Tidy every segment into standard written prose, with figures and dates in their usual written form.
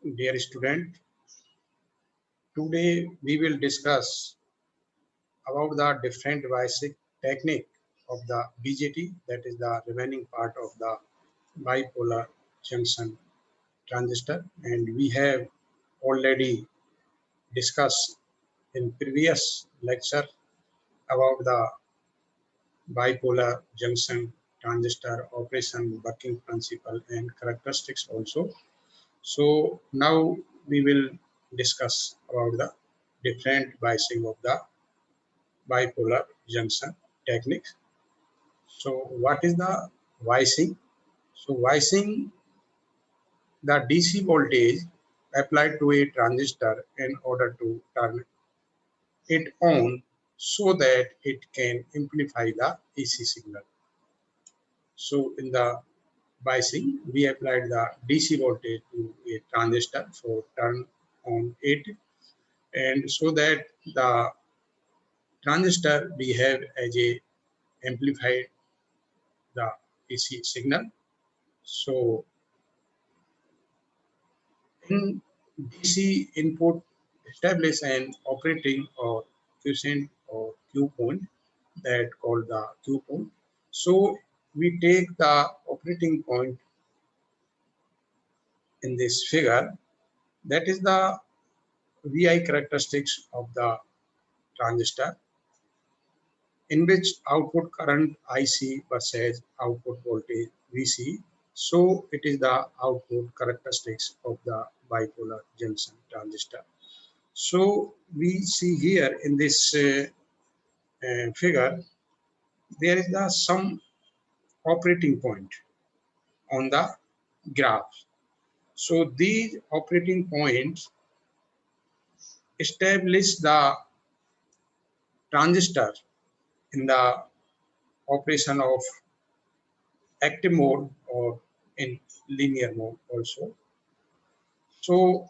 Dear student, today we will discuss about the different basic technique of the BJT, that is the remaining part of the bipolar junction transistor, and we have already discussed in previous lecture about the bipolar junction transistor operation, working principle and characteristics also. So now we will discuss about the different biasing of the bipolar junction techniques. So what is the biasing? So biasing the DC voltage applied to a transistor in order to turn it on so that it can amplify the AC signal. So in the biasing, we applied the DC voltage to a transistor for turn on it, and so that the transistor behave as a amplified the AC signal. So in DC input, establish an operating or quiescent or Q point that called the Q point. So we take the operating point in this figure, that is the VI characteristics of the transistor, in which output current IC versus output voltage VC. So it is the output characteristics of the bipolar junction transistor. So we see here in this figure, there is the some operating point on the graph. So these operating points establish the transistor in the operation of active mode or in linear mode also. So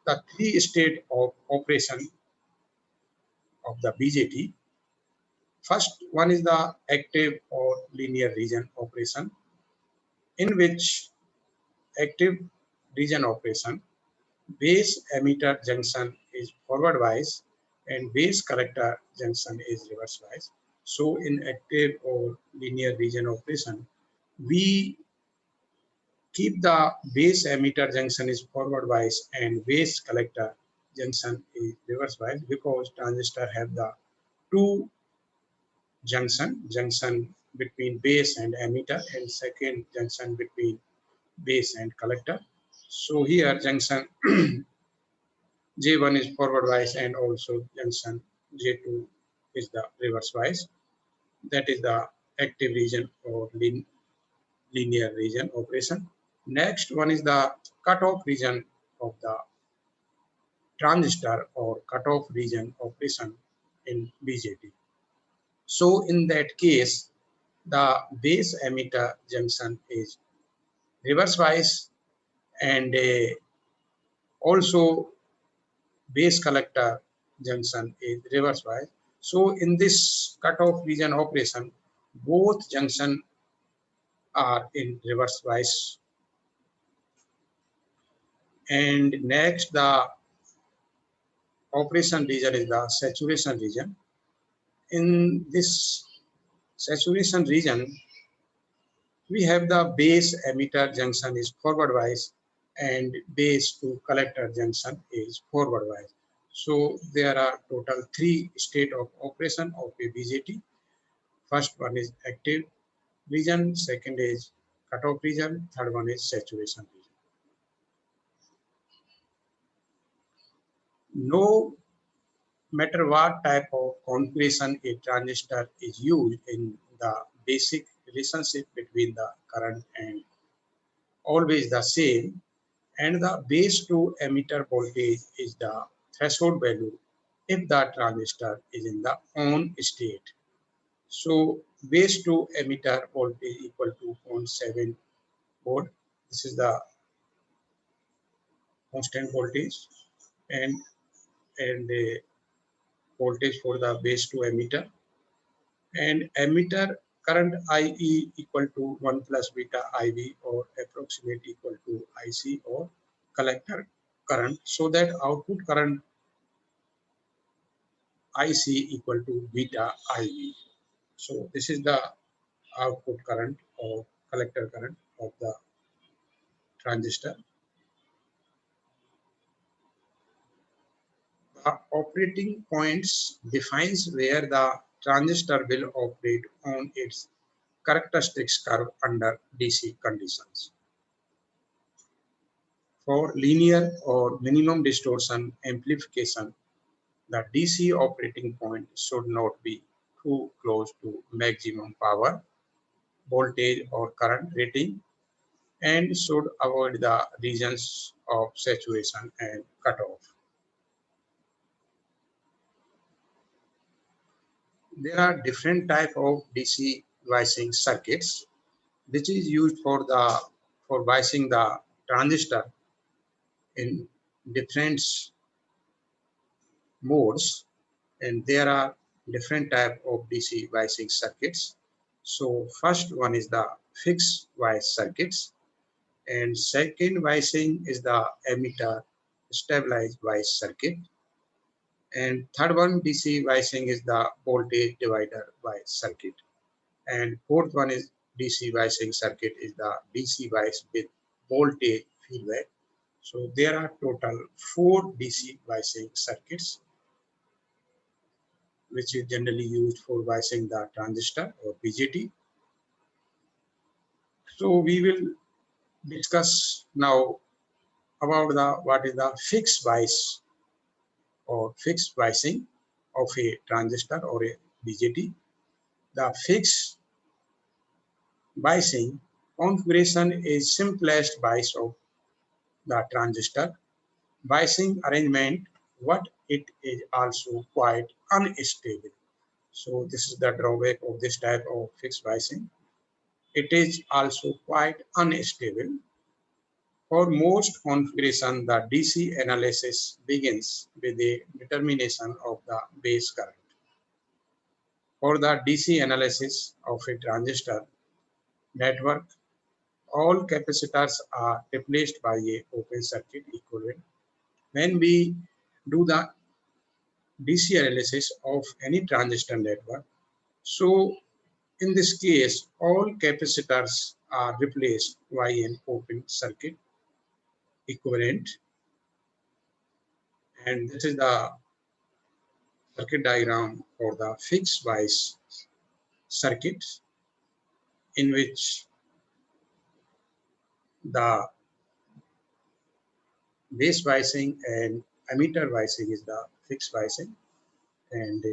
the three state of operation of the BJT. First one is the active or linear region operation, in which active region operation base emitter junction is forward wise and base collector junction is reverse wise. So in active or linear region operation, we keep the base emitter junction is forward wise and base collector junction is reverse wise, because transistor have the two junction between base and emitter, and second junction between base and collector. So here junction J1 is forward wise and also junction J2 is the reverse wise. That is the active region or linear region operation. Next one is the cutoff region of the transistor or cutoff region operation in BJT. So in that case, the base emitter junction is reverse wise, and also base collector junction is reverse wise. So in this cutoff region operation, both junction are in reverse wise. And next, the operation region is the saturation region. In this saturation region, we have the base emitter junction is forward wise and base to collector junction is forward wise. So there are total three state of operation of a BJT. First one is active region, second is cutoff region, third one is saturation region. No matter what type of configuration a transistor is used, in the basic relationship between the current and always the same, and the base to emitter voltage is the threshold value if the transistor is in the on state. So base to emitter voltage equal to 0.7 volt. This is the constant voltage, and the voltage for the base to emitter, and emitter current IE equal to 1 plus beta IV or approximate equal to IC or collector current, so that output current IC equal to beta IV. So this is the output current or collector current of the transistor. The operating points defines where the transistor will operate on its characteristics curve under DC conditions. For linear or minimum distortion amplification, the DC operating point should not be too close to maximum power, voltage or current rating, and should avoid the regions of saturation and cutoff. There are different type of DC biasing circuits which is used for biasing the transistor in different modes, and there are different type of DC biasing circuits. So first one is the fixed bias circuits, and second biasing is the emitter stabilized bias circuit, and third one DC biasing is the voltage divider bias circuit, and fourth one is DC biasing circuit is the DC bias with voltage feedback. So there are total 4 DC biasing circuits which is generally used for biasing the transistor or BJT. So we will discuss now about what is the fixed bias or fixed biasing of a transistor or a BJT. The fixed biasing configuration is simplest bias of the transistor biasing arrangement, but it is also quite unstable. So this is the drawback of this type of fixed biasing. It is also quite unstable. For most configuration, the DC analysis begins with a determination of the base current. For the DC analysis of a transistor network, all capacitors are replaced by a open circuit equivalent. When we do the DC analysis of any transistor network, so in this case, all capacitors are replaced by an open circuit equivalent, and this is the circuit diagram for the fixed bias circuit, in which the base biasing and emitter biasing is the fixed biasing, and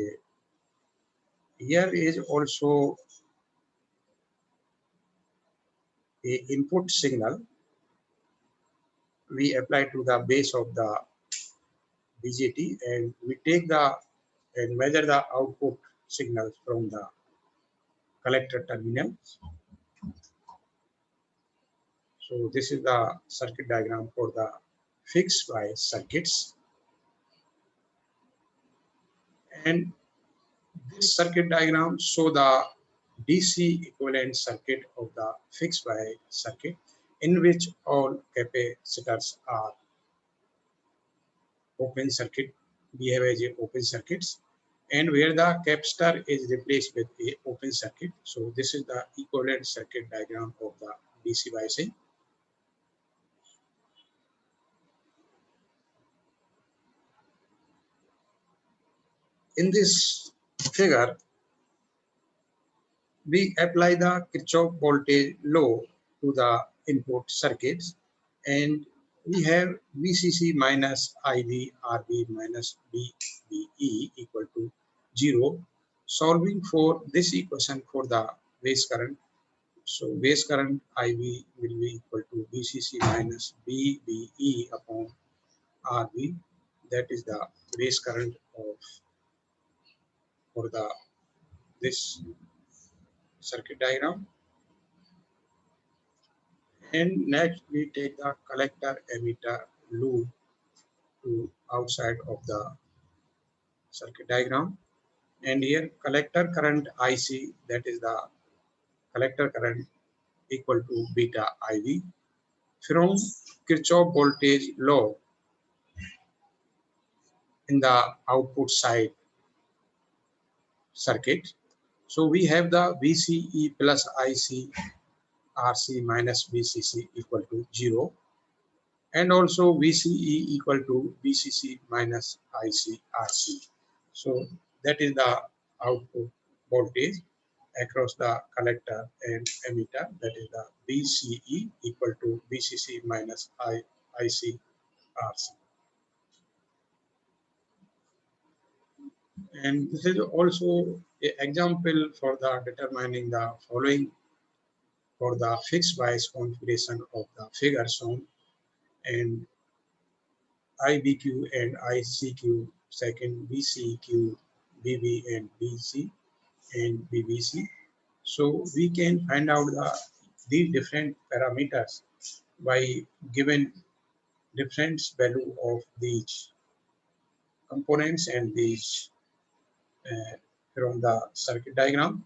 here is also a input signal we apply to the base of the BJT, and we take and measure the output signals from the collector terminal. So this is the circuit diagram for the fixed bias circuits, and this circuit diagram show the DC equivalent circuit of the fixed bias circuit, in which all capacitors are open circuit, behave as a open circuits, and where the capacitor is replaced with a open circuit. So this is the equivalent circuit diagram of the DC biasing. In this figure, we apply the Kirchhoff voltage law to the input circuits, and we have VCC minus IV RB minus BBE equal to 0. Solving for this equation for the base current, so base current IV will be equal to VCC minus BBE upon RB. That is the base current of for the this circuit diagram. And next we take the collector emitter loop to outside of the circuit diagram, and here collector current IC, that is the collector current equal to beta IV, from Kirchhoff voltage law in the output side circuit. So we have the VCE plus IC RC minus VCC equal to 0, and also VCE equal to VCC minus IC RC. So that is the output voltage across the collector and emitter, that is the VCE equal to VCC minus IC RC. And this is also an example for the determining the following for the fixed bias configuration of the figure shown, and IBQ and ICQ, second BCQ, BB and BC and BBC. So we can find out these different parameters by given difference value of these components and these from the circuit diagram.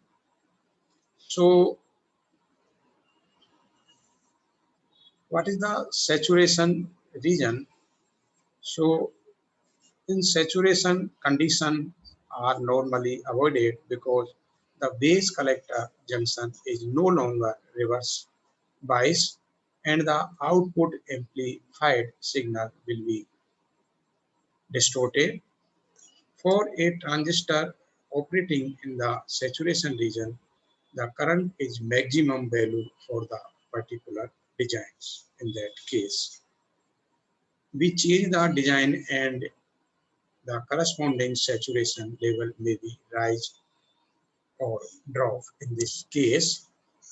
So what is the saturation region? So in saturation, conditions are normally avoided because the base collector junction is no longer reverse bias and the output amplified signal will be distorted. For a transistor operating in the saturation region, the current is maximum value for the particular designs. In that case, we change the design and the corresponding saturation level may be rise or drop. In this case,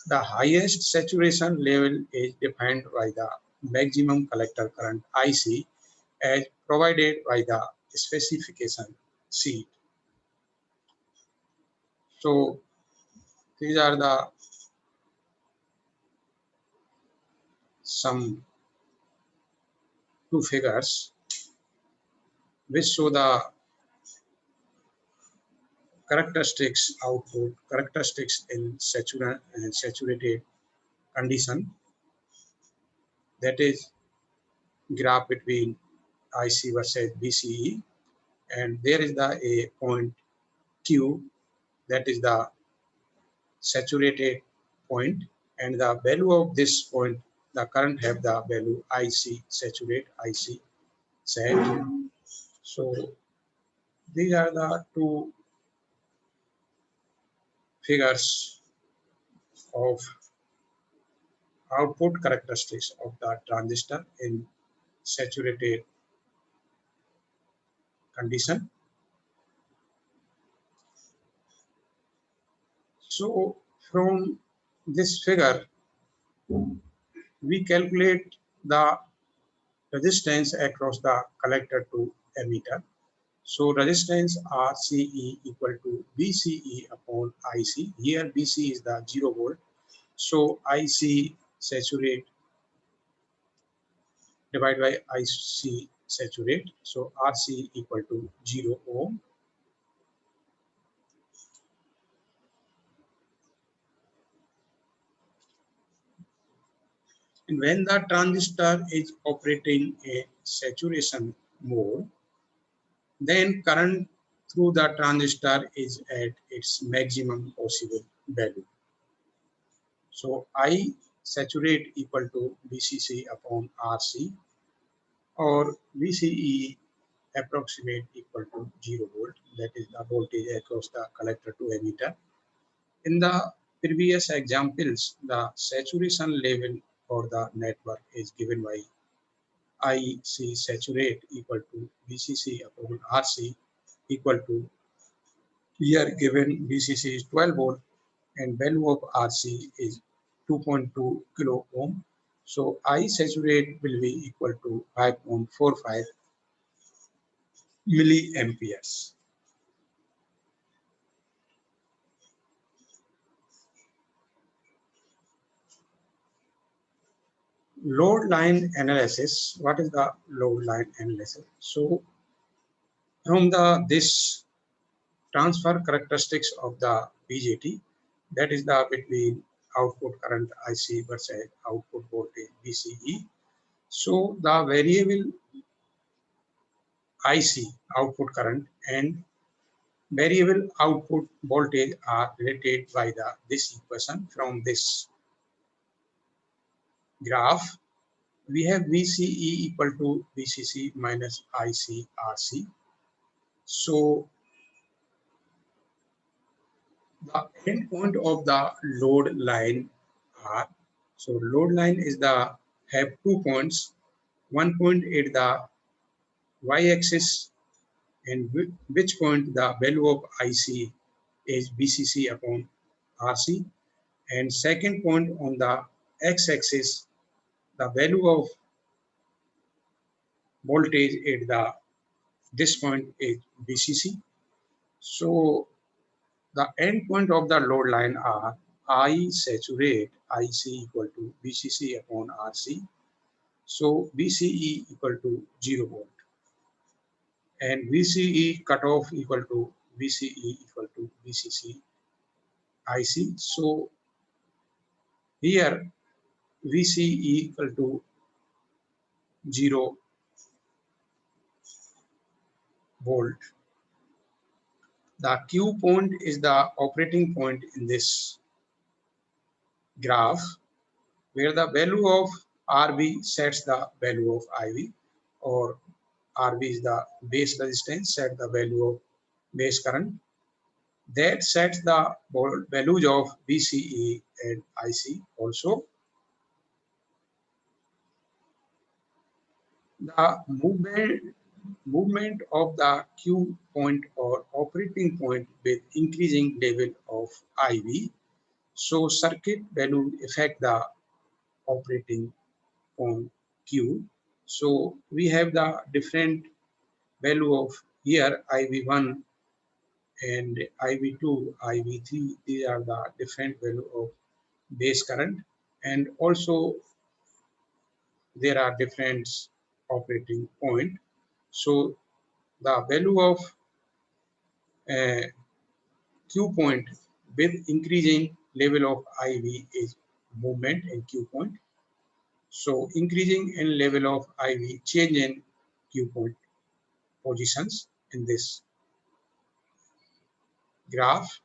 the highest saturation level is defined by the maximum collector current IC as provided by the specification sheet. So these are the some two figures which show the characteristics output characteristics in saturated condition, that is graph between IC versus BCE, and there is a point Q, that is the saturated point, and the value of this point, the current have the value IC saturate, IC sat. So these are the two figures of output characteristics of the transistor in saturated condition. So from this figure, we calculate the resistance across the collector to emitter. So resistance RCE equal to VCE upon IC. Here VC is the 0 volt. So IC saturate divided by IC saturate. So RC equal to 0 ohm. And when the transistor is operating in saturation mode, then current through the transistor is at its maximum possible value. So I saturate equal to VCC upon RC, or VCE approximate equal to 0 volt, that is the voltage across the collector to emitter. In the previous examples, the saturation level for the network is given by IC saturate equal to VCC upon RC equal to, here given VCC is 12 volt and value of RC is 2.2 kilo ohm. So I saturate will be equal to 5.45 milliamperes. Load line analysis. What is the load line analysis? So from this transfer characteristics of the BJT, that is the between output current IC versus output voltage VCE. So the variable IC output current and variable output voltage are related by this equation. From this graph, we have VCE equal to VCC minus IC RC. So the end point of the load line are, so load line is the have 2 points, 1 point at the y-axis, and which point the value of IC is VCC upon RC, and second point on the x-axis, the value of voltage at this point is VCC. So the end point of the load line are I saturate IC equal to VCC upon RC. So VCE equal to 0 volt and VCE cutoff equal to VCE equal to VCC IC. So here VCE equal to 0 volt. The Q point is the operating point in this graph, where the value of RB sets the value of IV, or RB is the base resistance, set the value of base current. That sets the values of VCE and IC also. The movement of the Q point or operating point with increasing level of IV. So circuit value affect the operating point Q. So we have the different value of here IV1 and IV2, IV3. These are the different value of base current, and also there are different operating point. So the value of Q point with increasing level of IV is movement in Q point. So increasing in level of IV, change in Q point positions in this graph.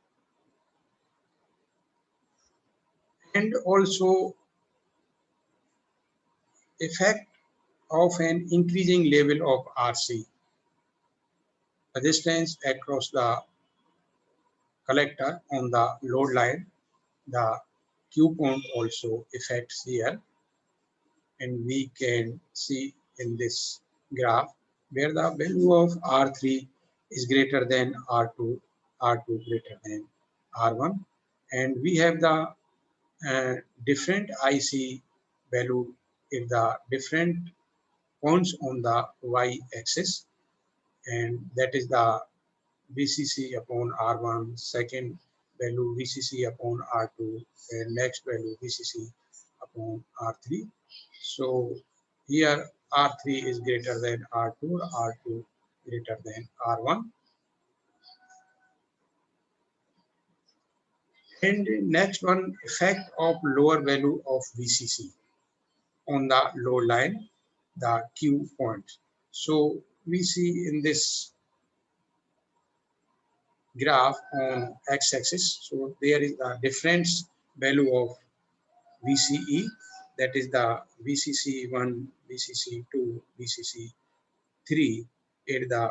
And also effect of an increasing level of RC, resistance across the collector on the load line. The Q point also affects here, and we can see in this graph where the value of R3 is greater than R2, R2 greater than R1, and we have the different IC value in the different points on the y-axis, and that is the VCC upon R1, second value VCC upon R2, and next value VCC upon R3. So here R3 is greater than R2, R2 greater than R1. And next one, effect of lower value of VCC on the load line, the Q point. So we see in this graph on x-axis, so there is a difference value of VCE, that is the VCC1, VCC2, VCC3 at the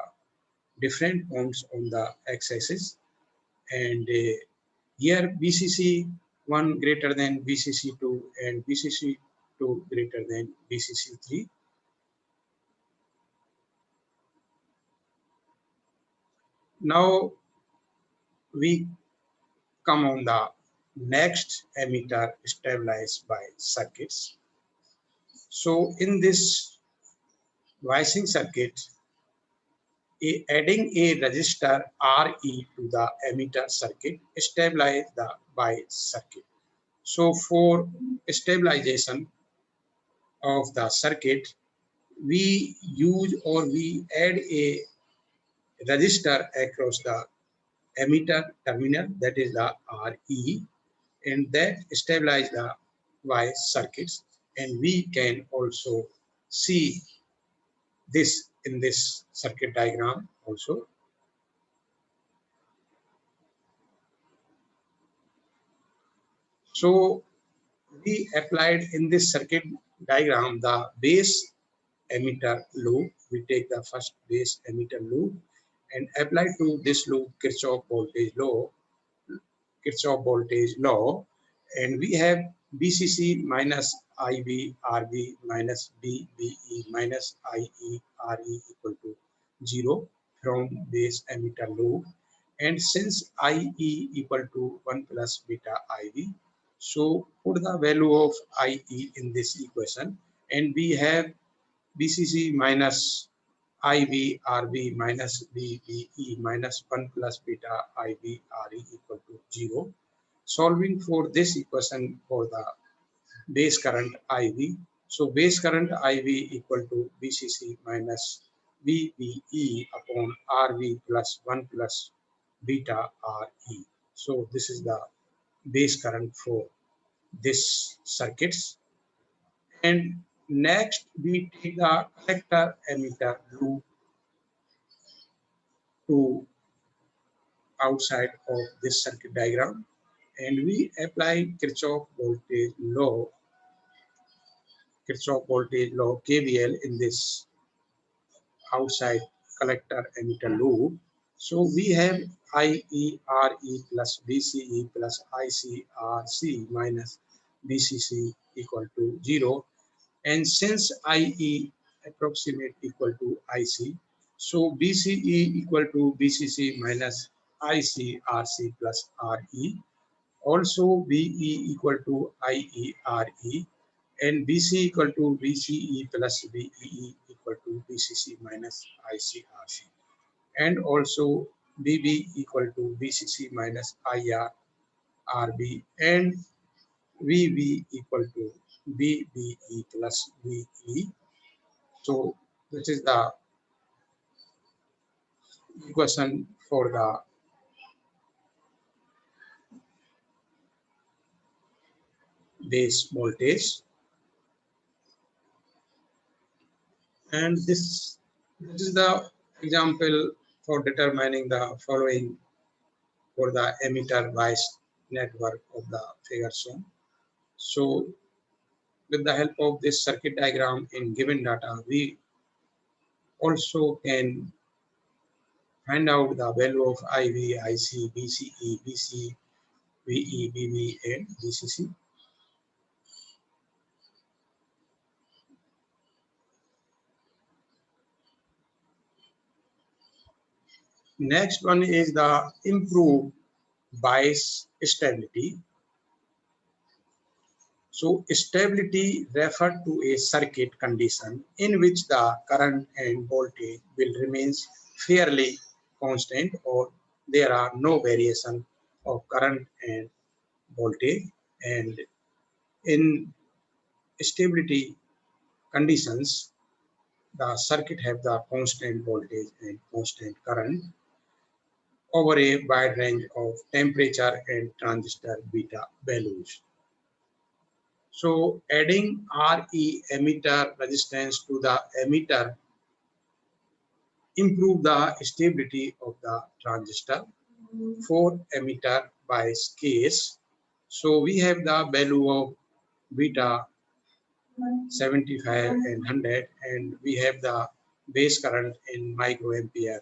different points on the x-axis, and here VCC1 greater than VCC2 and VCC2 greater than VCC3. Now we come on the next emitter stabilized by circuits. So in this biasing circuit, adding a resistor RE to the emitter circuit stabilize the bias circuit. So for stabilization of the circuit, we use or we add a resistor across the emitter terminal, that is the RE, and that stabilize the bias circuits. And we can also see this in this circuit diagram also. So we applied in this circuit diagram the base emitter loop. We take the first base emitter loop and apply to this loop Kirchhoff voltage law, and we have BCC minus IB RB minus BBE minus IE RE equal to 0 from base emitter loop. And since IE equal to 1 plus beta IB, so put the value of IE in this equation, and we have BCC minus IB RB minus BBE minus 1 plus beta IB RE equal to 0. Solving for this equation for the base current IV. So base current IV equal to BCC minus BBE upon RV plus 1 plus beta RE. So this is the base current for this circuits. And next we take the collector emitter loop to outside of this circuit diagram, and we apply Kirchhoff voltage law KVL in this outside collector emitter loop. So we have IERE plus BCE plus ICRC minus BCC equal to 0. And since IE approximate equal to IC, so BCE equal to BCC minus ICRC plus RE. Also BE equal to IERE, and BC equal to BCE plus BEE equal to BCC minus ICRC, and also BB equal to BCC minus IR RB, and VB equal to BBE plus VE. So this is the equation for the base voltage, and this is the example for determining the following for the emitter bias network of the figure shown. So with the help of this circuit diagram in given data, we also can find out the value of IV, IC, BCE, BC, VE, BB, and BCC. Next one is the improved bias stability. So stability referred to a circuit condition in which the current and voltage will remain fairly constant, or there are no variation of current and voltage. And in stability conditions, the circuit have the constant voltage and constant current over a wide range of temperature and transistor beta values. So adding RE emitter resistance to the emitter improve the stability of the transistor. For emitter bias case, so we have the value of beta 75 and 100, and we have the base current in microampere.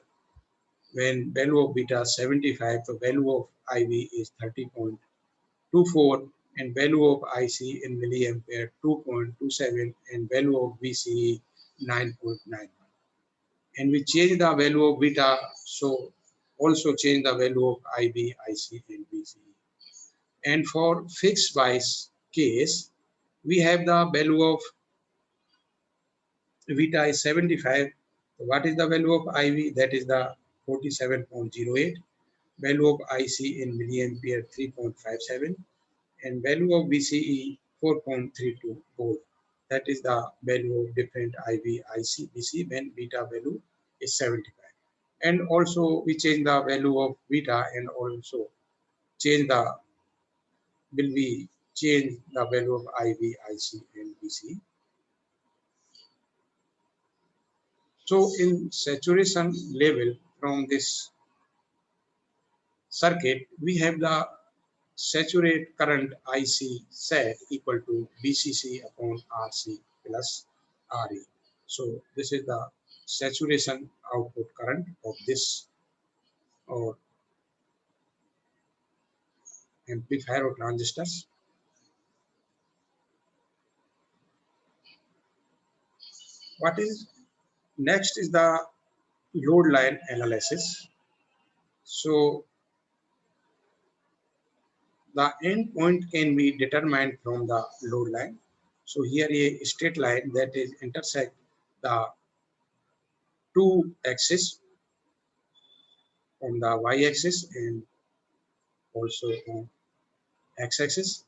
When value of beta 75, the value of IV is 30.24, and value of IC in milliampere 2.27, and value of BCE 9.91. And we change the value of beta, so also change the value of IB, IC, and BCE. And for fixed bias case, we have the value of beta is 75. So what is the value of IV? That is the 47.08. Value of IC in milliampere 3.57, and value of BCE 4.32 volt. That is the value of different IV, IC, BC when beta value is 75. And also we change the value of beta, and also change the will we change the value of IV, IC, and DC. So in saturation level from this circuit, we have the saturate current IC set equal to BCC upon RC plus RE. So this is the saturation output current of this or amplifier or transistors. What is next is the load line analysis. So the end point can be determined from the load line. So here a straight line that is intersect the two axes on the y-axis and also on x-axis,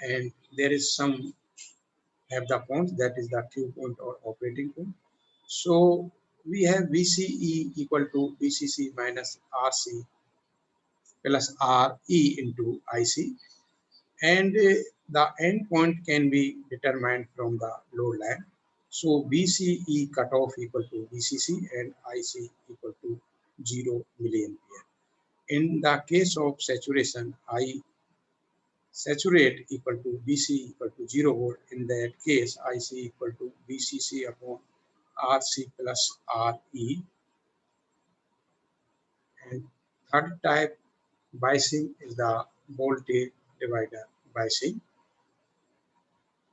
and there is some have the point that is the Q point or operating point. So we have VCE equal to VCC minus RC plus RE into IC, and the end point can be determined from the load line. So VCE cutoff equal to VCC and IC equal to 0 milliampere. In the case of saturation, I saturate equal to BC equal to 0 volt. In that case, IC equal to VCC upon RC plus RE. And third type biasing is the voltage divider biasing.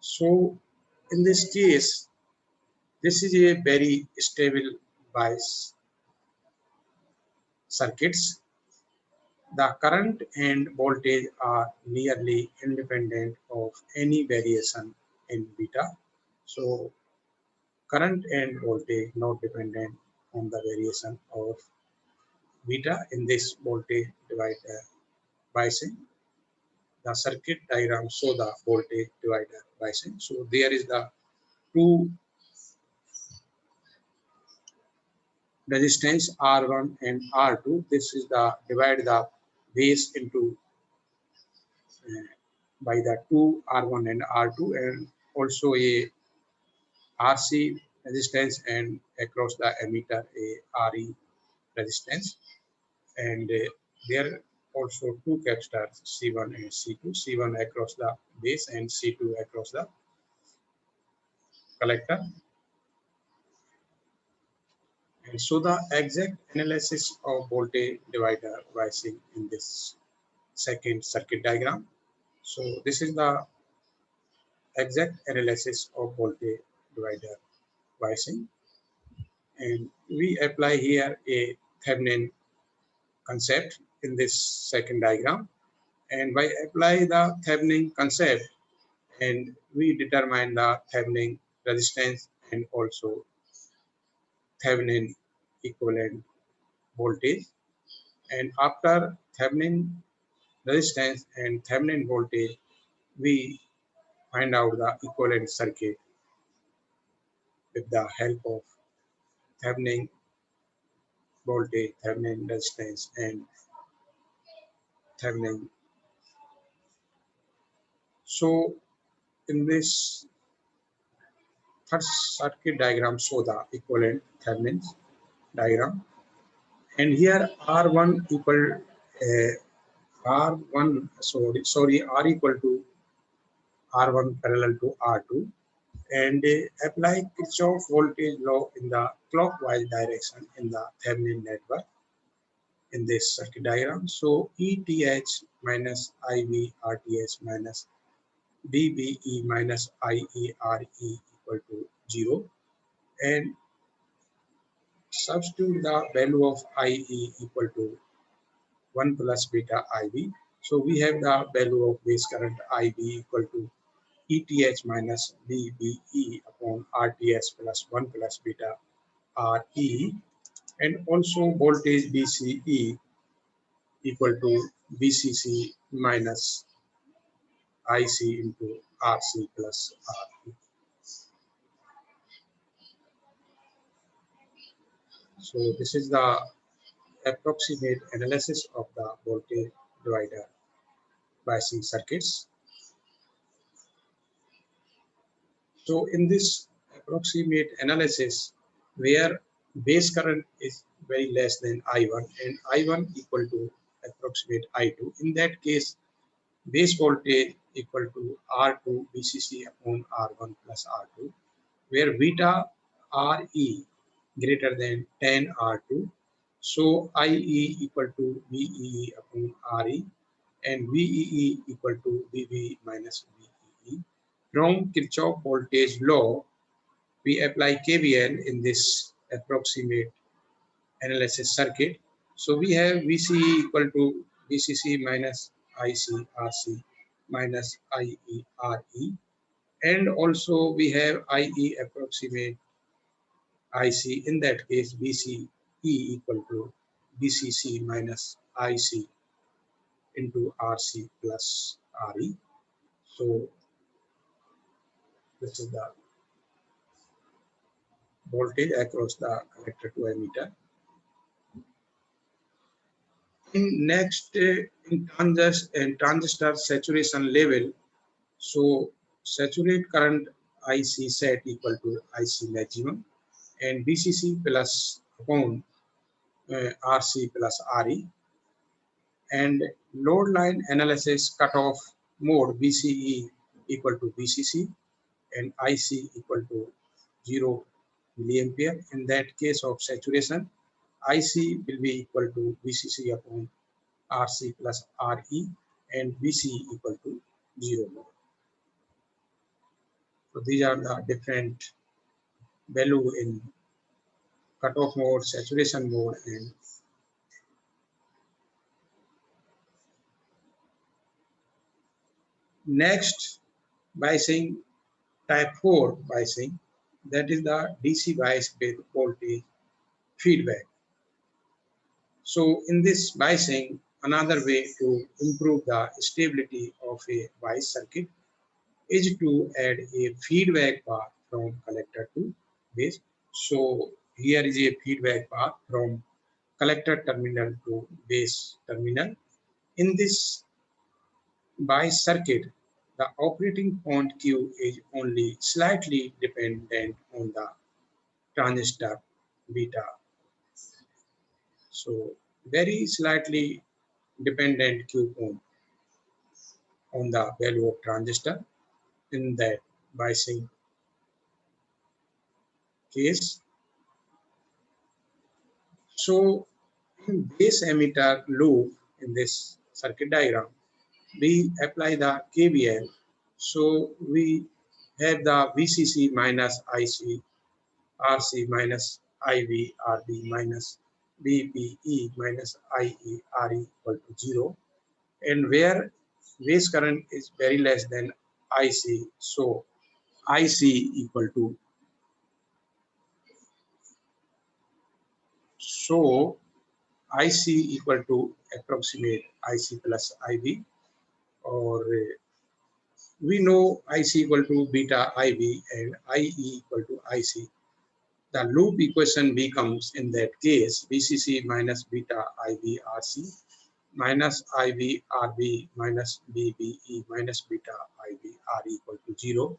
So in this case, this is a very stable bias circuits. The current and voltage are nearly independent of any variation in beta. So current and voltage not dependent on the variation of beta in this voltage divider biasing. The circuit diagram show the voltage divider biasing. So there is the two resistance R1 and R2. This is the divide the base into by the two R1 and R2, and also a RC resistance, and across the emitter a RE resistance, and there also two capacitors C1 and C2, C1 across the base and C2 across the collector. And so the exact analysis of voltage divider biasing in this second circuit diagram. So this is the exact analysis of voltage divider biasing, and we apply here a Thevenin concept in this second diagram, and by apply the Thevenin concept, and we determine the Thevenin resistance and also Thevenin equivalent voltage, and after Thevenin resistance and Thevenin voltage, we find out the equivalent circuit with the help of Thevenin voltage, Thevenin resistance, and Thevenin. So in this third circuit diagram show the equivalent Thevenin diagram, and here R1 equal R1 R equal to R1 parallel to R2, and apply Kirchhoff voltage law in the clockwise direction in the Thevenin network in this circuit diagram. So ETH minus IV RTH minus BBE minus IERE equal to 0, and substitute the value of IE equal to 1 plus beta IB. So we have the value of base current IB equal to ETH minus BBE upon RTH plus 1 plus beta RE, and also voltage BCE equal to BCC minus IC into RC plus RE. So this is the approximate analysis of the voltage divider biasing circuits. So in this approximate analysis, where base current is very less than I1 and I1 equal to approximate I2, in that case, base voltage equal to R2 VCC upon R1 plus R2, where beta RE greater than 10 R2. So IE equal to VEE upon RE and VEE equal to VB minus VEE. From Kirchhoff voltage law, we apply KVL in this approximate analysis circuit. So we have VCE equal to VCC minus IC RC minus IE RE, and also we have IE approximate IC. In that case, VCE equal to VCC minus IC into RC plus RE. So this is the voltage across the collector to emitter. In next, in transistor saturation level, so saturate current IC set equal to IC maximum and VCC plus upon RC plus RE, and load line analysis cutoff mode VCE equal to VCC and IC equal to 0 milliampere. In that case of saturation, IC will be equal to VCC upon RC plus RE and VC equal to 0 mode. So these are the different value in cutoff mode, saturation mode, and next biasing type 4 biasing, that is the DC bias with voltage feedback. So in this biasing, another way to improve the stability of a bias circuit is to add a feedback path from collector to base. So here is a feedback path from collector terminal to base terminal. In this bias circuit, the operating point Q is only slightly dependent on the transistor beta. So very slightly dependent Q point on the value of transistor in that biasing case. So in base emitter loop in this circuit diagram, we apply the KVL. So we have the VCC minus IC, RC minus IV, RB minus VBE minus IE, RE equal to 0. And where base current is very less than IC, so IC equal to, so IC equal to approximate IC plus IV, or we know IC equal to beta IV and IE equal to IC. The loop equation becomes in that case VCC minus beta IV RC minus IV RB minus BBE minus beta IV RE equal to 0.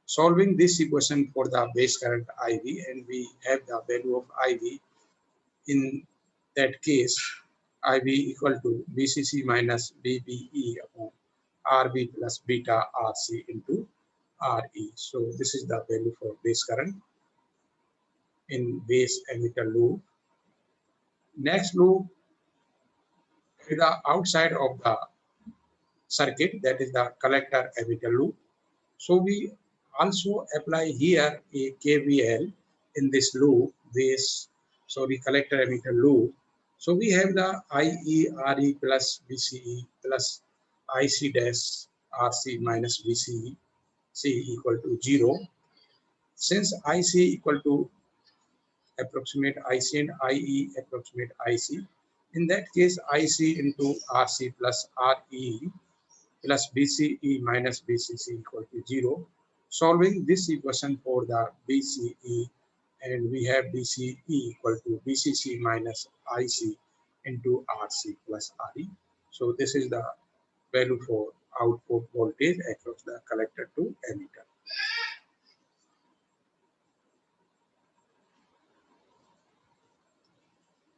Solving this equation for the base current IV, and we have the value of IV. In that case, IV equal to VCC minus BBE upon RB plus beta RC into RE. So this is the value for base current in base emitter loop. Next loop is the outside of the circuit, that is the collector emitter loop. So we also apply here a KVL in this loop, collector emitter loop. So we have the IE RE plus VCE plus IC dash RC minus VCE C equal to 0. Since IC equal to approximate IC and IE approximate IC, in that case IC into RC plus RE plus BCE minus BCC equal to 0. Solving this equation for the BCE, and we have BCE equal to BCC minus IC into RC plus RE. So this is the value for output voltage across the collector to emitter.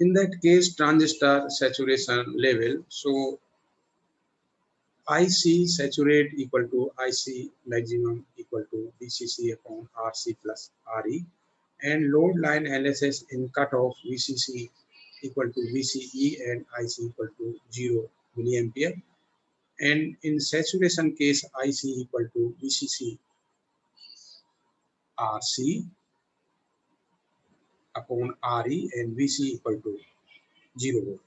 In that case, transistor saturation level. So IC saturate equal to IC maximum equal to VCC upon RC plus RE, and load line analysis in cutoff VCC equal to VCE and IC equal to 0 milliampere, and in saturation case IC equal to VCC RC upon RE and VC equal to 0 volt.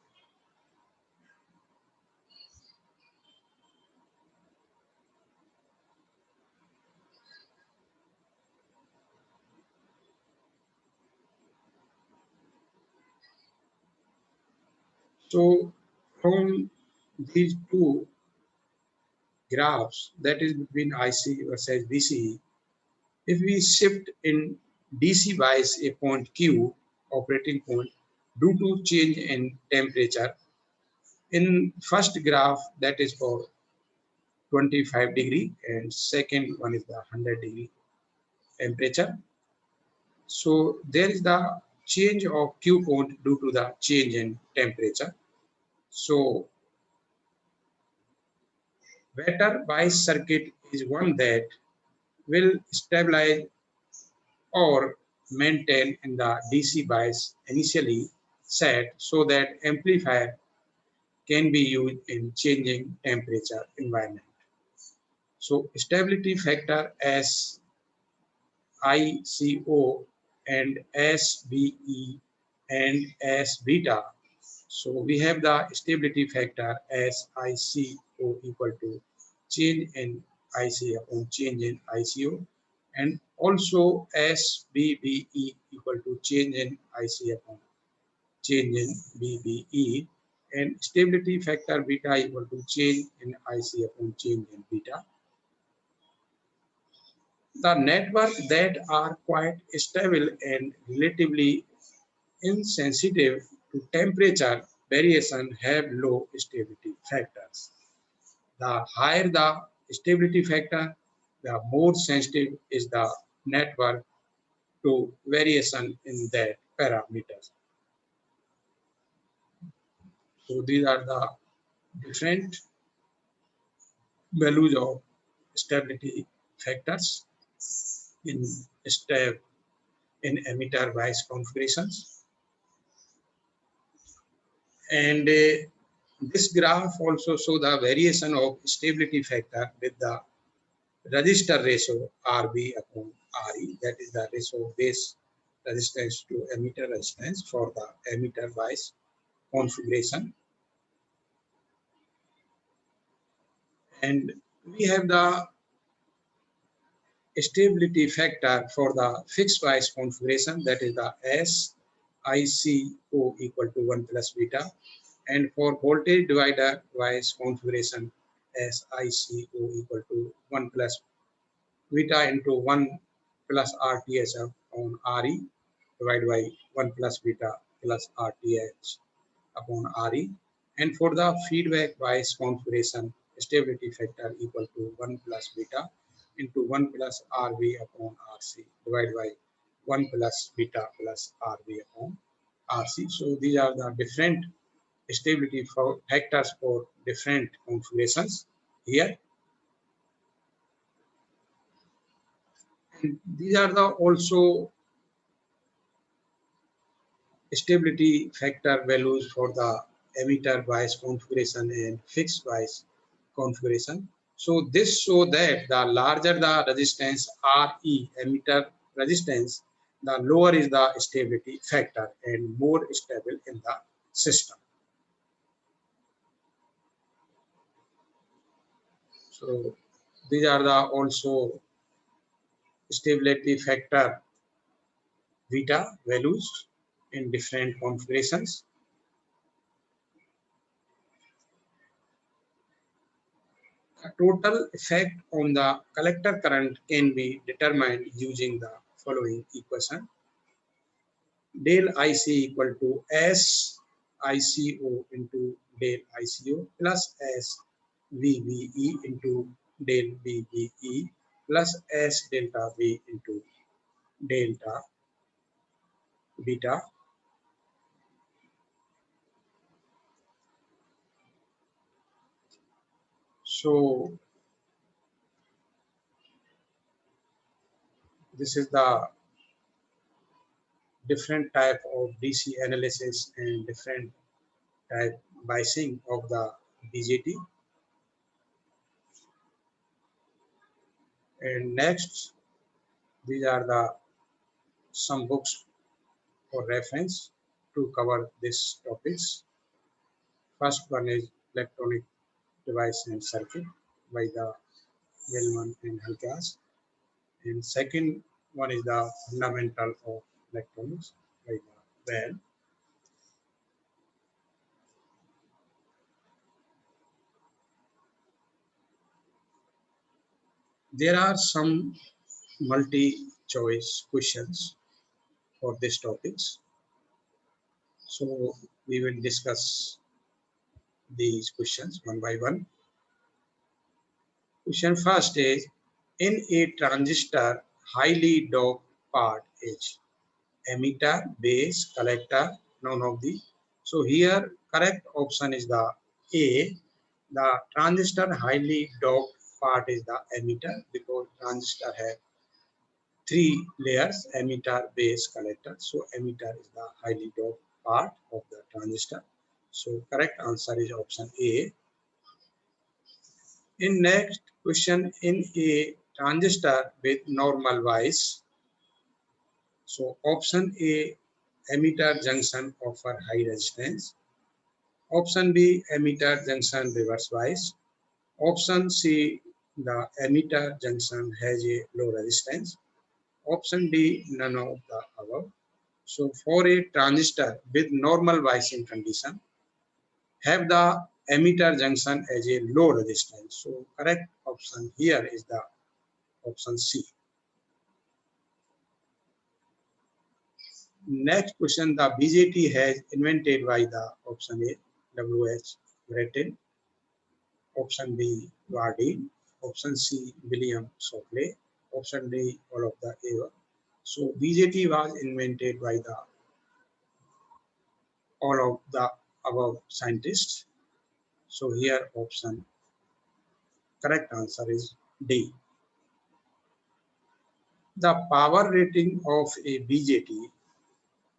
So from these two graphs, that is between IC versus VCE, if we shift in DC bias a point Q operating point due to change in temperature, in first graph that is for 25 degree and second one is the 100 degree temperature. So there is the change of Q point due to the change in temperature. So Vetter bias circuit is one that will stabilize or maintain in the DC bias initially set so that amplifier can be used in changing temperature environment. So stability factor SICO and SBE and S beta. So we have the stability factor SICO equal to change in IC upon change in ICO, and also SBBE equal to change in IC upon change in BBE, and stability factor beta equal to change in IC upon change in beta. The networks that are quite stable and relatively insensitive to temperature variation have low stability factors. The higher the stability factor, the more sensitive is the network to variation in that parameters. So these are the different values of stability factors in step in emitter bias configurations. And this graph also show the variation of stability factor with the resistor ratio RB upon RE, that is the ratio of base resistance to emitter resistance for the emitter bias configuration. And we have the stability factor for the fixed bias configuration, that is the SICO equal to 1 plus beta, and for voltage divider bias configuration SICO equal to 1 plus beta into 1 plus RTH on RE divided by 1 plus beta plus RTH upon RE, and for the feedback bias configuration stability factor equal to 1 plus beta into 1 plus RB upon RC divided by 1 plus beta plus RB upon RC. So these are the different stability factors for different configurations here. And these are the also stability factor values for the emitter bias configuration and fixed bias configuration. So this show that the larger the resistance RE emitter resistance, the lower is the stability factor and more stable in the system. So these are the also stability factor beta values in different configurations. A total effect on the collector current can be determined using the following equation. Del IC equal to S ICO into del ICO plus S VBE into del VBE plus S delta V into delta beta. So this is the different type of DC analysis and different type biasing of the BJT. And next, these are the some books for reference to cover these topics. First one is Electronic Device and Circuit by the Wellman and Halkias. And second one is the Fundamental of Electronics by the Bell. There are some multi-choice questions for these topics. So we will discuss these questions one by one. Question first is, in a transistor, highly doped part is emitter, base, collector, none of the. So here correct option is the A. The transistor highly doped part is the emitter because transistor have three layers, emitter, base, collector. So emitter is the highly doped part of the transistor. So correct answer is option A. In next question, in a transistor with normal bias, so option A, emitter junction offer high resistance. Option B, emitter junction reverse bias. Option C, the emitter junction has a low resistance. Option D, none of the above. So for a transistor with normal biasing condition, have the emitter junction as a low resistance. So correct option here is the option C. Next question, the BJT has invented by the option A, W.H. Brattain, option B, Vardeen, option C, William Shockley, option D, all of the above. So BJT was invented by the all of the above scientists. So here option correct answer is D. The power rating of a BJT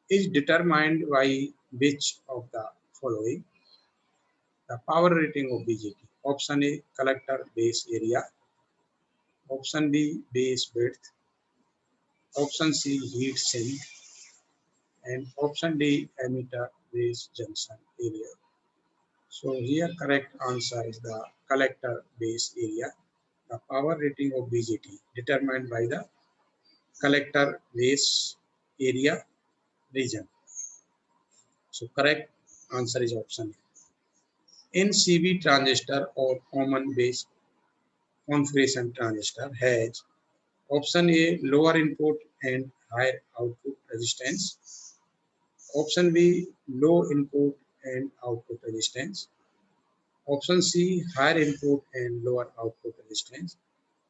is determined by which of the following? The power rating of BJT. Option A, collector base area. Option B, base width. Option C, heat sink. And option D, emitter base junction area. So here correct answer is the collector base area. The power rating of BJT determined by the collector base area region. So correct answer is option A. NCB transistor or common base configuration transistor has option A, lower input and higher output resistance. Option B, low input and output resistance. Option C, higher input and lower output resistance.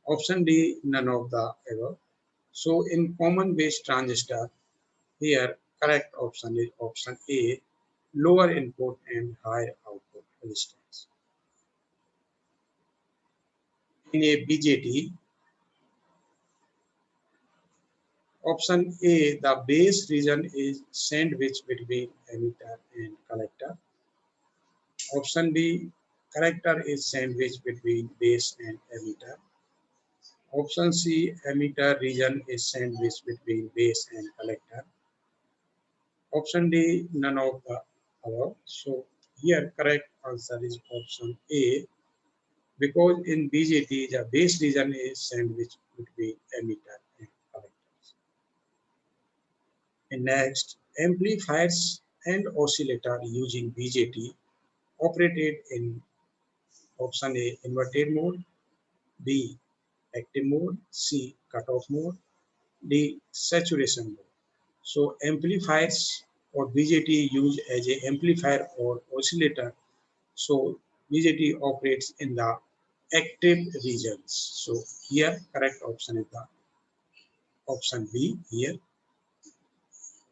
Option D, none of the above. So in common base transistor, here correct option is option A, lower input and higher output resistance. In a BJT, option A, the base region is sandwiched between emitter and collector. Option B, collector is sandwiched between base and emitter. Option C, emitter region is sandwiched between base and collector. Option D, none of the above. So here correct answer is option A, because in BJT the base region is sandwiched between emitter and collectors. And next, amplifiers and oscillator using BJT operated in option A, inverted mode, B, active mode, C, cutoff mode, D, saturation mode. So amplifiers or BJT used as a amplifier or oscillator. So BJT operates in the active regions. So here correct option is the option B here.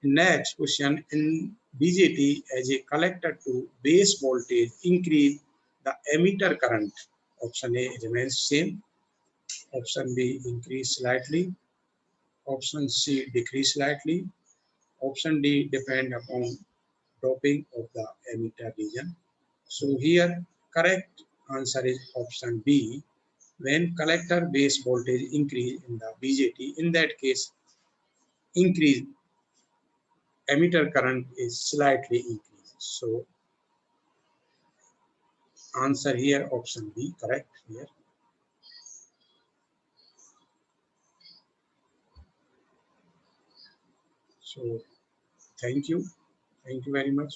Next question, in BJT as a collector to base voltage increase the emitter current. Option A remains same. Option B increase slightly. Option C decrease slightly. Option D depend upon dropping of the emitter region. So here correct answer is option B. When collector base voltage increase in the BJT, in that case increase emitter current is slightly increased. So answer here option B correct here. So thank you very much.